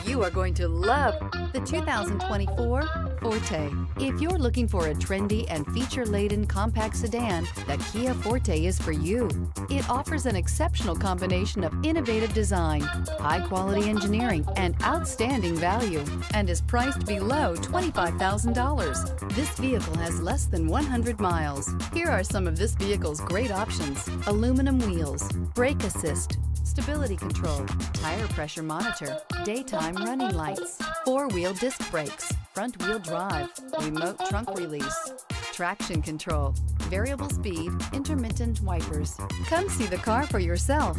You are going to love the 2024 Forte. If you're looking for a trendy and feature-laden compact sedan, the Kia Forte is for you. It offers an exceptional combination of innovative design, high-quality engineering, and outstanding value, and is priced below $25,000. This vehicle has less than 100 miles. Here are some of this vehicle's great options: aluminum wheels, brake assist, stability control, tire pressure monitor, daytime running lights, four-wheel disc brakes, front-wheel drive, remote trunk release, traction control, variable speed, intermittent wipers. Come see the car for yourself.